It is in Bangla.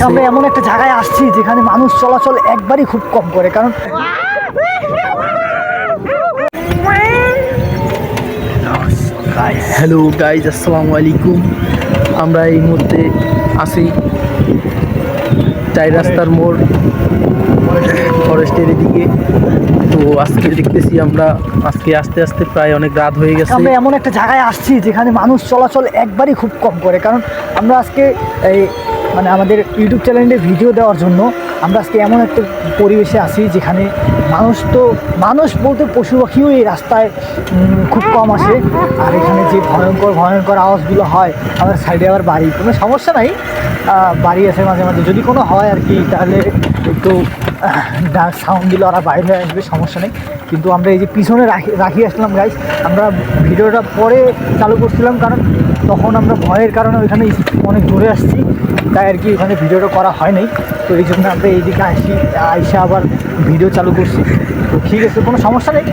আমরা এমন একটা জায়গায় আসছি যেখানে মানুষ চলাচল একবারই খুব কম করে, কারণ হ্যালো গাইজ, আসসালামু আলাইকুম। আমরা এই মুহূর্তে আছি চাই রাস্তার মোড়, ফরেস্টের এদিকে। তো আজকে দেখতেছি আমরা আজকে আস্তে আস্তে প্রায় অনেক রাত হয়ে গেছে। আমরা এমন একটা জায়গায় আসছি যেখানে মানুষ চলাচল একবারই খুব কম করে, কারণ আমরা আজকে এই মানে আমাদের ইউটিউব চ্যানেলে ভিডিও দেওয়ার জন্য আমরা আজকে এমন একটা পরিবেশে আছি যেখানে মানুষ বলতে পশু পাখিও এই রাস্তায় খুব কম আসে। আর এখানে যে ভয়ঙ্কর আওয়াজগুলো হয়, আমাদের সাইডে আবার বাড়ি, কোনো সমস্যা নাই, বাড়ি আছে মাঝে মাঝে, যদি কোনো হয় আর কি তাহলে একটু সাউন্ডগুলো ওরা বাইরে আসবে, সমস্যা নেই। কিন্তু আমরা এই যে পিছনে রাখি আসলাম গাইজ, আমরা ভিডিওটা পরে চালু করছিলাম কারণ তখন আমরা ভয়ের কারণে ওইখানে অনেক দূরে আসছি, তাই আর কি ওখানে ভিডিওটা করা হয় নাই। তো এই জন্য আমরা এইদিকে আইসা আবার ভিডিও চালু করছি। তো ঠিক আছে, কোনো সমস্যা নেই।